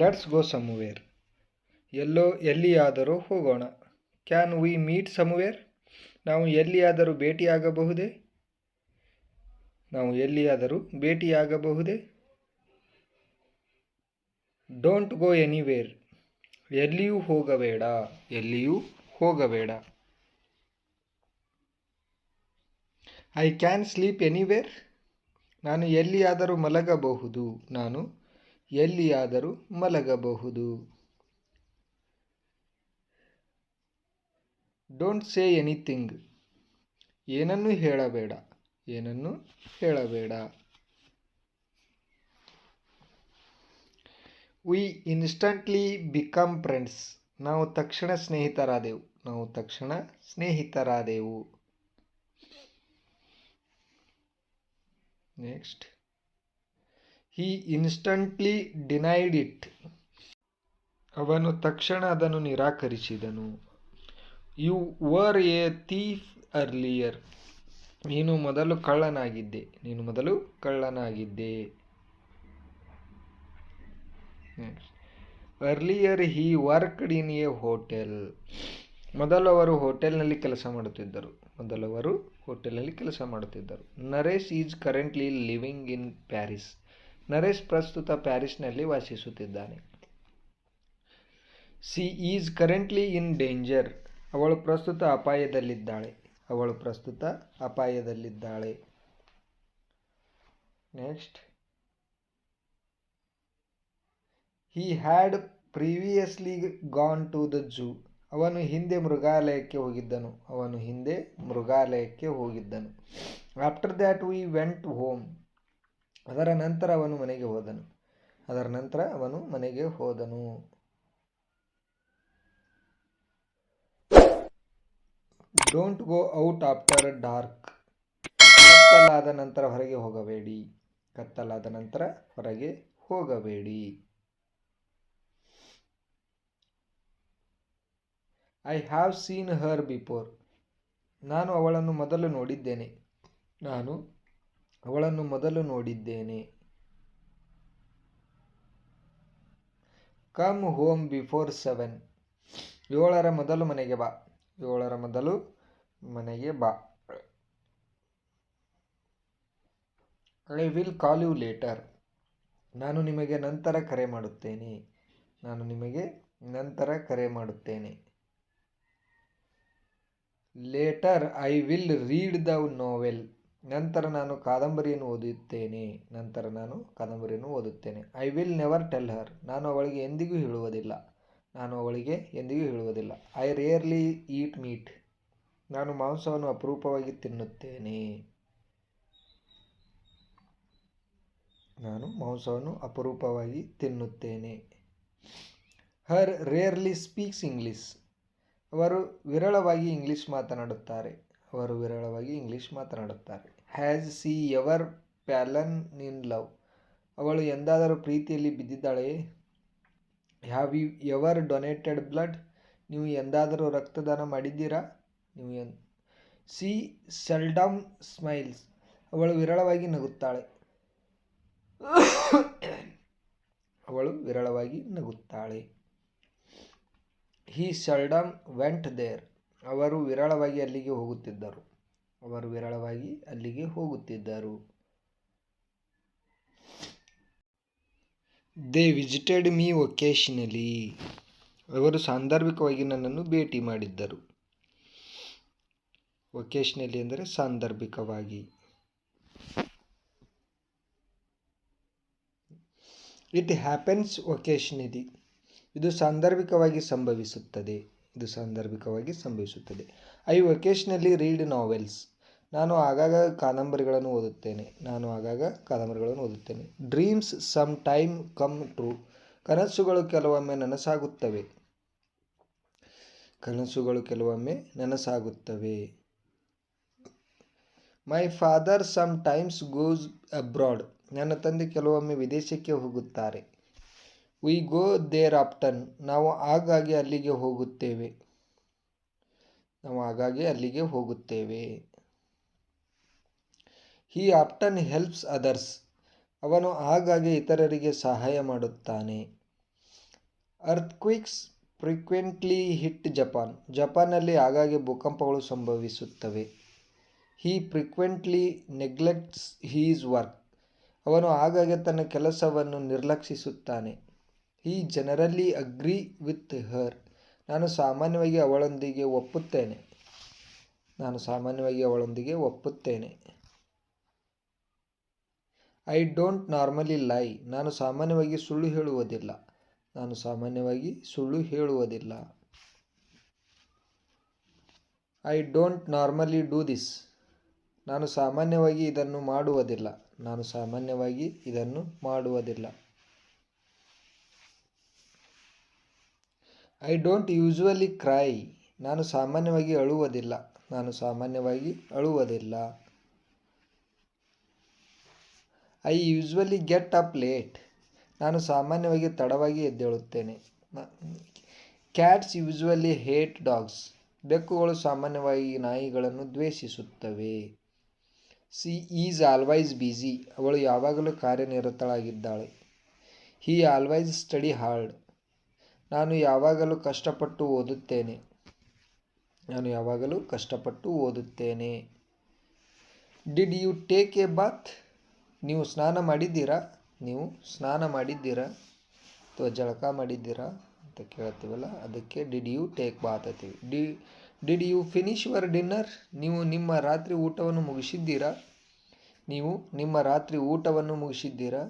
Let's go somewhere. ಎಲ್ಲಿಯಾದರೂ ಹೋಗೋಣ. Can we meet somewhere. ನಾವು ಎಲ್ಲಿಯಾದರೂ ಭೇಟಿಯಾಗಬಹುದೇ. Don't go anywhere. ಎಲ್ಲಿಯೂ ಹೋಗಬೇಡ. I can sleep anywhere. ನಾನು ಎಲ್ಲಿಯಾದರೂ ಮಲಗಬಹುದು. Don't say anything. ಏನನ್ನೂ ಹೇಳಬೇಡ. We instantly become friends. ನಾವು ತಕ್ಷಣ ಸ್ನೇಹಿತರಾದೆವು. Next, he instantly denied it. ಅವನು ತಕ್ಷಣ ಅದನ್ನು ನಿರಾಕರಿಸಿದನು. You were a thief earlier. ನೀನು ಮೊದಲು ಕಳ್ಳನಾಗಿದ್ದೆ. Earlier he worked in a hotel. ಮೊದಲು ಅವರು ಹೋಟೆಲ್ನಲ್ಲಿ ಕೆಲಸ ಮಾಡುತ್ತಿದ್ದರು. Naresh is currently living in Paris. Naresh ಪ್ರಸ್ತುತ ಪ್ಯಾರಿಸ್ನಲ್ಲಿ ವಾಸಿಸುತ್ತಿದ್ದಾನೆ. She is currently in danger. ಅವಳು ಪ್ರಸ್ತುತ ಅಪಾಯದಲ್ಲಿದ್ದಾಳೆ. Next, he had previously gone to the zoo. ಅವನು ಹಿಂದೆ ಮೃಗಾಲಯಕ್ಕೆ ಹೋಗಿದ್ದನು. After that we went home. ಅದರ ನಂತರ ಅವನು ಮನೆಗೆ ಹೋದನು. Don't go out after dark. ಕತ್ತಲಾದ ನಂತರ ಹೊರಗೆ ಹೋಗಬೇಡಿ. I have seen her before. ನಾನು ಅವಳನ್ನು ಮೊದಲು ನೋಡಿದ್ದೇನೆ. Come home before 7. 7ರ ಮೊದಲು ಮನೆಗೆ ಬಾ. I will call you later. ನಾನು ನಿಮಗೆ ನಂತರ ಕರೆ ಮಾಡುತ್ತೇನೆ. Later I will read the novel. ನಂತರ ನಾನು ಕಾದಂಬರಿಯನ್ನು ಓದುತ್ತೇನೆ. I will never tell her. ನಾನು ಅವಳಿಗೆ ಎಂದಿಗೂ ಹೇಳುವುದಿಲ್ಲ. I rarely eat meat. ನಾನು ಮಾಂಸವನ್ನು ಅಪರೂಪವಾಗಿ ತಿನ್ನುತ್ತೇನೆ. Her rarely speaks English. ಅವರು ವಿರಳವಾಗಿ ಇಂಗ್ಲಿಷ್ ಮಾತನಾಡುತ್ತಾರೆ. Has she ever fallen in love. ಅವಳು ಎಂದಾದರೂ ಪ್ರೀತಿಯಲ್ಲಿ ಬಿದ್ದಿದ್ದಾಳೆಯೇ? Have you ever donated blood. ನೀವು ಎಂದಾದರೂ ರಕ್ತದಾನ ಮಾಡಿದ್ದೀರಾ? She seldom smiles. ಅವಳು ವಿರಳವಾಗಿ ನಗುತ್ತಾಳೆ. He seldom went there. ಅವರು ವಿರಳವಾಗಿ ಅಲ್ಲಿಗೆ ಹೋಗುತ್ತಿದ್ದರು. They visited me occasionally. ಅವರು ಸಾಂದರ್ಭಿಕವಾಗಿ ನನ್ನನ್ನು ಭೇಟಿ ಮಾಡಿದ್ದರು. ಒಕೇಶನಲಿ ಅಂದರೆ ಸಾಂದರ್ಭಿಕವಾಗಿ. It happens occasionally. ಇದು ಸಾಂದರ್ಭಿಕವಾಗಿ ಸಂಭವಿಸುತ್ತದೆ. I occasionally read novels. ನಾನು ಆಗಾಗ ಕಾದಂಬರಿಗಳನ್ನು ಓದುತ್ತೇನೆ. Dreams sometime come true. ಕನಸುಗಳು ಕೆಲವೊಮ್ಮೆ ನನಸಾಗುತ್ತವೆ. My father sometimes goes abroad. ನನ್ನ ತಂದೆ ಕೆಲವೊಮ್ಮೆ ವಿದೇಶಕ್ಕೆ ಹೋಗುತ್ತಾರೆ. We go there often. ನಾವು ಆಗಾಗ್ಗೆ ಅಲ್ಲಿಗೆ ಹೋಗುತ್ತೇವೆ. He often helps others. ಅವನು ಆಗಾಗ್ಗೆ ಇತರರಿಗೆ ಸಹಾಯ ಮಾಡುತ್ತಾನೆ. ಅರ್ಥಕ್ವಿಕ್ಸ್ ಫ್ರೀಕ್ವೆಂಟ್ಲಿ ಹಿಟ್ ಜಪಾನ್. ಜಪಾನ್ನಲ್ಲಿ ಆಗಾಗ್ಗೆ ಭೂಕಂಪಗಳು ಸಂಭವಿಸುತ್ತವೆ. ಹಿ ಫ್ರೀಕ್ವೆಂಟ್ಲಿ ನೆಗ್ಲೆಕ್ಟ್ಸ್ ಹೀಸ್ ವರ್ಕ್. ಅವನು ಆಗಾಗ್ಗೆ ತನ್ನ ಕೆಲಸವನ್ನು ನಿರ್ಲಕ್ಷಿಸುತ್ತಾನೆ. ಹಿ ಜನರಲಿ ಅಗ್ರಿ ವಿತ್ ಹರ್. ನಾನು ಸಾಮಾನ್ಯವಾಗಿ ಅವಳೊಂದಿಗೆ ಒಪ್ಪುತ್ತೇನೆ. ಐ ಡೋಂಟ್ ನಾರ್ಮಲಿ ಲೈ. ನಾನು ಸಾಮಾನ್ಯವಾಗಿ ಸುಳ್ಳು ಹೇಳುವುದಿಲ್ಲ. I don't normally do this. ನಾನು ಸಾಮಾನ್ಯವಾಗಿ ಇದನ್ನು ಮಾಡುವುದಿಲ್ಲ. I don't usually cry. ನಾನು ಸಾಮಾನ್ಯವಾಗಿ ಅಳುವುದಿಲ್ಲ. I usually get up late. ನಾನು ಸಾಮಾನ್ಯವಾಗಿ ತಡವಾಗಿ ಎದ್ದೇಳುತ್ತೇನೆ. Cats usually hate dogs. ಬೆಕ್ಕುಗಳು ಸಾಮಾನ್ಯವಾಗಿ ನಾಯಿಗಳನ್ನು ದ್ವೇಷಿಸುತ್ತವೆ. She is always busy. ಅವಳು ಯಾವಾಗಲೂ ಕಾರ್ಯನಿರತಳಾಗಿದ್ದಾಳೆ. ಹಿ ಆಲ್ವೈಸ್ ಸ್ಟಡಿ ಹಾರ್ಡ್. ನಾನು ಯಾವಾಗಲೂ ಕಷ್ಟಪಟ್ಟು ಓದುತ್ತೇನೆ. Did you take a bath. ನೀವು ಸ್ನಾನ ಮಾಡಿದ್ದೀರಾ ಅಥವಾ ಜಳಕ ಮಾಡಿದ್ದೀರಾ ಅಂತ ಕೇಳ್ತೀವಲ್ಲ, ಅದಕ್ಕೆ ಡಿಡ್ ಯು ಟೇಕ್ ಬಾತ್ ಅಂತೀವಿ. Did you finish your dinner. ನೀವು ನಿಮ್ಮ ರಾತ್ರಿ ಊಟವನ್ನು ಮುಗಿಸಿದ್ದೀರಾ.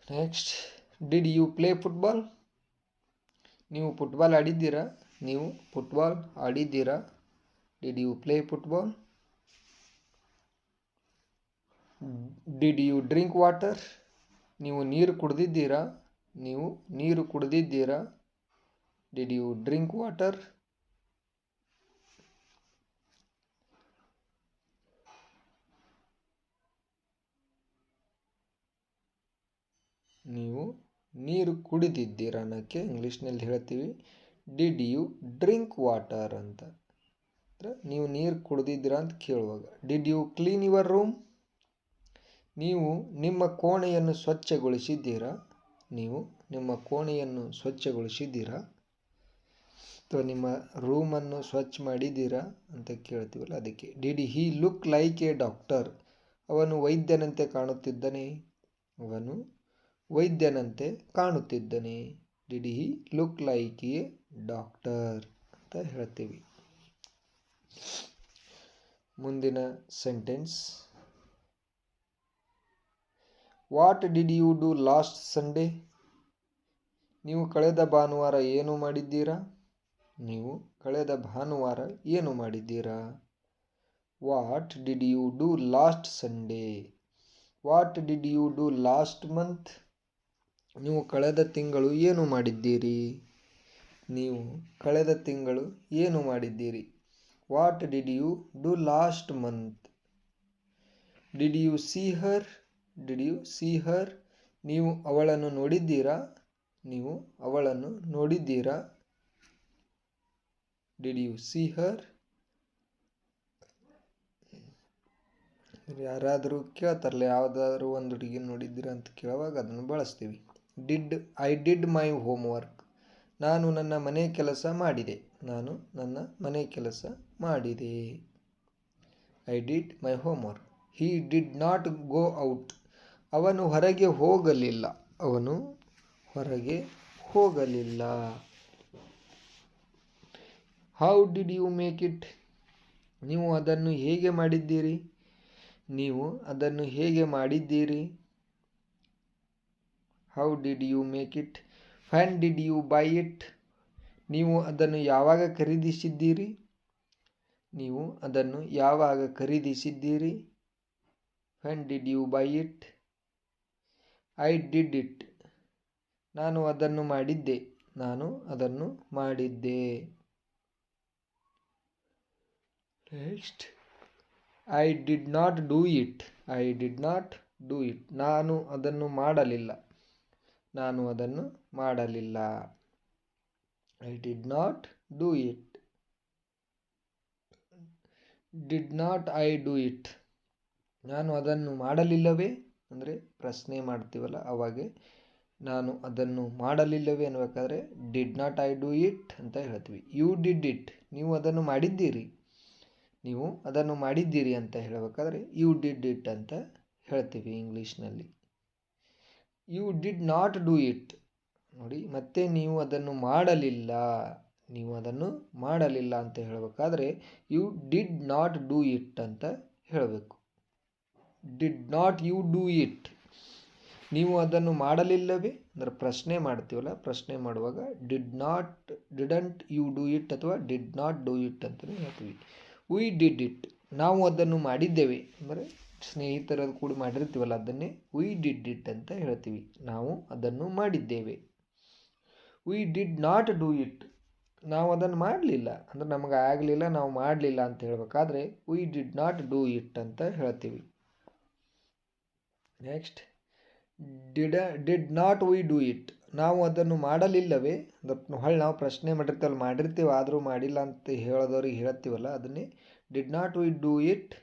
Next, did you play football. ನೀವು ಫುಟ್ಬಾಲ್ ಆಡಿದ್ದೀರಾ. Did you play football. Did you drink water. ನೀವು ನೀರು ಕುಡಿದಿದ್ದೀರಾ. Did you drink water. ನೀವು ನೀರು ಕುಡಿದಿದ್ದೀರಾ ಅನ್ನೋಕ್ಕೆ ಇಂಗ್ಲೀಷ್ನಲ್ಲಿ ಹೇಳ್ತೀವಿ ಡಿಡ್ ಯು ಡ್ರಿಂಕ್ ವಾಟರ್ ಅಂತ. ನೀವು ನೀರು ಕುಡಿದಿದ್ದೀರಾ ಅಂತ ಕೇಳುವಾಗ. Did you clean your room. ನೀವು ನಿಮ್ಮ ಕೋಣೆಯನ್ನು ಸ್ವಚ್ಛಗೊಳಿಸಿದ್ದೀರಾ. ಅಥವಾ ನಿಮ್ಮ ರೂಮನ್ನು ಸ್ವಚ್ಛ ಮಾಡಿದ್ದೀರಾ ಅಂತ ಕೇಳ್ತೀವಲ್ಲ, ಅದಕ್ಕೆ did he look like a doctor. ಅವನು ವೈದ್ಯನಂತೆ ಕಾಣುತ್ತಿದ್ದನೆ. Did he look like a doctor ಅಂತ ಹೇಳ್ತೀವಿ. ಮುಂದಿನ sentence, what did you do last Sunday. ನೀವು ಕಳೆದ ಭಾನುವಾರ ಏನು ಮಾಡಿದ್ದೀರಾ. What did you do last Sunday. What did you do last month. ನೀವು ಕಳೆದ ತಿಂಗಳು ಏನು ಮಾಡಿದ್ದೀರಿ. What did you do last month. Did you see her. ನೀವು ಅವಳನ್ನು ನೋಡಿದ್ದೀರಾ. Did you see her. ಯಾರಾದರೂ ಕೇಳ್ತಾರಲ್ಲ, ಯಾವುದಾದ್ರೂ ಒಂದು ಹುಡುಗಿ ನೋಡಿದ್ದೀರಾ ಅಂತ ಕೇಳುವಾಗ ಅದನ್ನು ಬಳಸ್ತೀವಿ. I did my homework. ನಾನು ನನ್ನ ಮನೆ ಕೆಲಸ ಮಾಡಿದೆ. I did my homework. He did not go out. ಅವನು ಹೊರಗೆ ಹೋಗಲಿಲ್ಲ. How did you make it. ನೀವು ಅದನ್ನು ಹೇಗೆ ಮಾಡಿದ್ದೀರಿ. How did you make it. When did you buy it. ನೀವು ಅದನ್ನು ಯಾವಾಗ ಖರೀದಿಸಿದ್ದೀರಿ. When did you buy it. I did it. ನಾನು ಅದನ್ನು ಮಾಡಿದ್ದೆ. Next, I did not do it. ನಾನು ಅದನ್ನು ಮಾಡಲಿಲ್ಲ. I did not do it. Did not I do it. ನಾನು ಅದನ್ನು ಮಾಡಲಿಲ್ಲವೇ. ಅಂದರೆ ಪ್ರಶ್ನೆ ಮಾಡ್ತೀವಲ್ಲ ಅವಾಗೆ ನಾನು ಅದನ್ನು ಮಾಡಲಿಲ್ಲವೇ ಅನ್ಬೇಕಾದ್ರೆ did not I do it ಅಂತ ಹೇಳ್ತೀವಿ. ಯು ಡಿಡ್ ಇಟ್, ನೀವು ಅದನ್ನು ಮಾಡಿದ್ದೀರಿ, ನೀವು ಅದನ್ನು ಮಾಡಿದ್ದೀರಿ ಅಂತ ಹೇಳಬೇಕಾದ್ರೆ ಯು ಡಿಡ್ ಇಟ್ ಅಂತ ಹೇಳ್ತೀವಿ ಇಂಗ್ಲೀಷ್ನಲ್ಲಿ. You did not do it, ನೋಡಿ ಮತ್ತೆ ನೀವು ಅದನ್ನು ಮಾಡಲಿಲ್ಲ, ನೀವು ಅದನ್ನು ಮಾಡಲಿಲ್ಲ ಅಂತ ಹೇಳಬೇಕಾದ್ರೆ you did not do it ಅಂತ ಹೇಳಬೇಕು. Did not you do it, ನೀವು ಅದನ್ನು ಮಾಡಲಿಲ್ಲವೇ ಅಂದರೆ ಪ್ರಶ್ನೆ ಮಾಡ್ತೀವಲ್ಲ, ಪ್ರಶ್ನೆ ಮಾಡುವಾಗ ಡಿಡಂಟ್ ಯು ಡೂ ಇಟ್ ಅಥವಾ ಡಿಡ್ ನಾಟ್ ಡೂ ಇಟ್ ಅಂತಲೇ ಹೇಳ್ತೀವಿ. ವಿ ಡಿಡ್ ಇಟ್, ನಾವು ಅದನ್ನು ಮಾಡಿದ್ದೇವೆ ಅಂದರೆ ಸ್ನೇಹಿತರ ಕೂಡ ಮಾಡಿರ್ತೀವಲ್ಲ ಅದನ್ನೇ ವಿ ಡಿಡ್ ಇಟ್ ಅಂತ ಹೇಳ್ತೀವಿ, ನಾವು ಅದನ್ನು ಮಾಡಿದ್ದೇವೆ. We did not do it, ನಾವು ಅದನ್ನು ಮಾಡಲಿಲ್ಲ ಅಂದರೆ ನಮಗೆ ಆಗಲಿಲ್ಲ, ನಾವು ಮಾಡಲಿಲ್ಲ ಅಂತ ಹೇಳಬೇಕಾದ್ರೆ we did not do it ಅಂತ ಹೇಳ್ತೀವಿ. Next did not we do it, ನಾವು ಅದನ್ನು ಮಾಡಲಿಲ್ಲವೇ ಹೊಳ್ಳಿ ನಾವು ಪ್ರಶ್ನೆ ಮಾಡಿರ್ತೀವಿ ಆದರೂ ಮಾಡಿಲ್ಲ ಅಂತ ಹೇಳೋದವ್ರಿಗೆ ಹೇಳ್ತೀವಲ್ಲ ಅದನ್ನೇ did not we do it,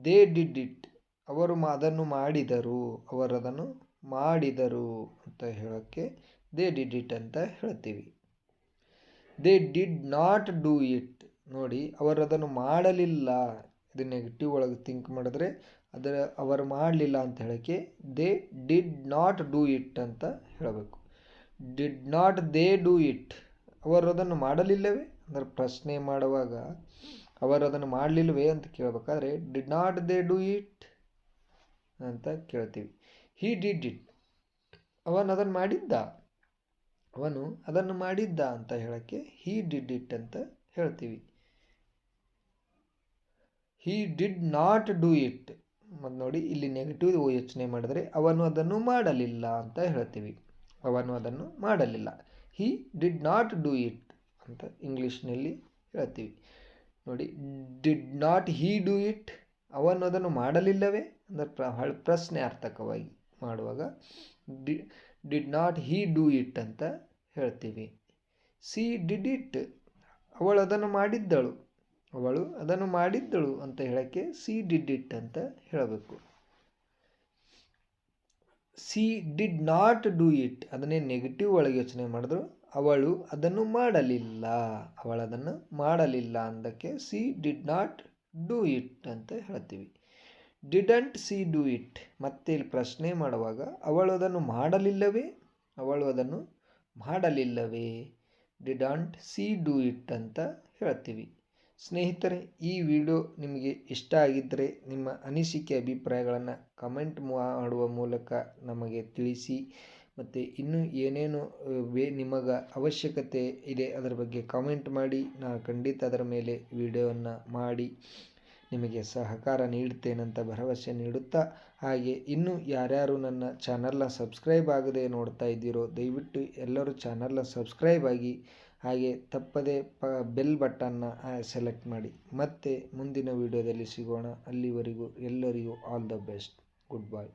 they did it, ಅವರು ಅದನ್ನು ಮಾಡಿದರು, ಅವರು ಅದನ್ನು ಮಾಡಿದರು ಅಂತ ಹೇಳೋಕ್ಕೆ ದೇ ಡಿಡ್ ಇಟ್ ಅಂತ ಹೇಳ್ತೀವಿ. They did not do it, ನೋಡಿ ಅವರು ಅದನ್ನು ಮಾಡಲಿಲ್ಲ, ಇದು ನೆಗೆಟಿವ್ ಒಳಗೆ ಥಿಂಕ್ ಮಾಡಿದ್ರೆ ಅವರು ಮಾಡಲಿಲ್ಲ ಅಂತ ಹೇಳೋಕ್ಕೆ they did not do it ಅಂತ ಹೇಳಬೇಕು. Did not they do it, ಅವರು ಅದನ್ನು ಮಾಡಲಿಲ್ಲವೇ ಅಂದರೆ ಪ್ರಶ್ನೆ ಮಾಡುವಾಗ ಅವರು ಅದನ್ನು ಮಾಡಲಿಲ್ಲವೇ ಅಂತ ಕೇಳಬೇಕಾದ್ರೆ did not they do it ಅಂತ ಕೇಳ್ತೀವಿ. ಹಿ ಡಿಡ್ ಇಟ್, ಅವನು ಅದನ್ನು ಮಾಡಿದ್ದ, ಅವನು ಅದನ್ನು ಮಾಡಿದ್ದ ಅಂತ ಹೇಳೋಕ್ಕೆ ಹಿ ಡಿಡ್ ಇಟ್ ಅಂತ ಹೇಳ್ತೀವಿ. ಹಿ ಡಿಡ್ ನಾಟ್ ಡೂ ಇಟ್, ಮತ್ತು ನೋಡಿ ಇಲ್ಲಿ ನೆಗೆಟಿವ್ ಯೋಚನೆ ಮಾಡಿದ್ರೆ ಅವನು ಅದನ್ನು ಮಾಡಲಿಲ್ಲ ಅಂತ ಹೇಳ್ತೀವಿ, ಅವನು ಅದನ್ನು ಮಾಡಲಿಲ್ಲ. ಹಿ ಡಿಡ್ ನಾಟ್ ಡೂ ಇಟ್ ಅಂತ ಇಂಗ್ಲೀಷ್ನಲ್ಲಿ ಹೇಳ್ತೀವಿ. ನೋಡಿ did not he do it, ಅವನು ಅದನ್ನು ಮಾಡಲಿಲ್ಲವೇ ಅಂದರೆ ಪ್ರಶ್ನೆ ಅರ್ಥಕವಾಗಿ ಮಾಡುವಾಗ did not he do it ಅಂತ ಹೇಳ್ತೀವಿ. ಸಿ ಡಿಡ್ ಇಟ್, ಅವಳು ಅದನ್ನು ಮಾಡಿದ್ದಳು, ಅವಳು ಅದನ್ನು ಮಾಡಿದ್ದಳು ಅಂತ ಹೇಳೋಕ್ಕೆ ಸಿ ಡಿಡ್ ಇಟ್ ಅಂತ ಹೇಳಬೇಕು. She did not do it, ಅದನ್ನೇ ನೆಗೆಟಿವ್ ಒಳಗೆ ಯೋಚನೆ ಮಾಡಿದ್ರು ಅವಳು ಅದನ್ನು ಮಾಡಲಿಲ್ಲ, ಅವಳು ಅದನ್ನು ಮಾಡಲಿಲ್ಲ ಅಂದಕ್ಕೆ she did not do it ಅಂತ ಹೇಳ್ತೀವಿ. ಡಿಡಂಟ್ ಸಿ ಡೂ ಇಟ್, ಮತ್ತೆ ಇಲ್ಲಿ ಪ್ರಶ್ನೆ ಮಾಡುವಾಗ ಅವಳು ಅದನ್ನು ಮಾಡಲಿಲ್ಲವೇ, ಅವಳು ಅದನ್ನು ಮಾಡಲಿಲ್ಲವೇ, ಡಿಡಂಟ್ ಸಿ ಡೂ ಇಟ್ ಅಂತ ಹೇಳ್ತೀವಿ. ಸ್ನೇಹಿತರೆ, ಈ ವಿಡಿಯೋ ನಿಮಗೆ ಇಷ್ಟ ಆಗಿದ್ದರೆ ನಿಮ್ಮ ಅನಿಸಿಕೆ ಅಭಿಪ್ರಾಯಗಳನ್ನು ಕಮೆಂಟ್ ಮಾಡುವ ಮೂಲಕ ನಮಗೆ ತಿಳಿಸಿ, ಮತ್ತು ಇನ್ನೂ ಏನೇನು ನಿಮಗೆ ಅವಶ್ಯಕತೆ ಇದೆ ಅದರ ಬಗ್ಗೆ ಕಮೆಂಟ್ ಮಾಡಿ, ನಾನು ಖಂಡಿತ ಅದರ ಮೇಲೆ ವಿಡಿಯೋವನ್ನು ಮಾಡಿ ನಿಮಗೆ ಸಹಕಾರ ನೀಡ್ತೇನಂತ ಭರವಸೆ ನೀಡುತ್ತಾ, ಹಾಗೆ ಇನ್ನೂ ಯಾರ್ಯಾರು ನನ್ನ ಚಾನಲ್ನ ಸಬ್ಸ್ಕ್ರೈಬ್ ಆಗದೆ ನೋಡ್ತಾ ಇದ್ದೀರೋ ದಯವಿಟ್ಟು ಎಲ್ಲರೂ ಚಾನಲ್ನ ಸಬ್ಸ್ಕ್ರೈಬ್ ಆಗಿ, ಹಾಗೆ ತಪ್ಪದೆ ಬೆಲ್ ಬಟನ್ನ ಸೆಲೆಕ್ಟ್ ಮಾಡಿ. ಮತ್ತೆ ಮುಂದಿನ ವಿಡಿಯೋದಲ್ಲಿ ಸಿಗೋಣ, ಅಲ್ಲಿವರೆಗೂ ಎಲ್ಲರಿಗೂ all the best, good bye.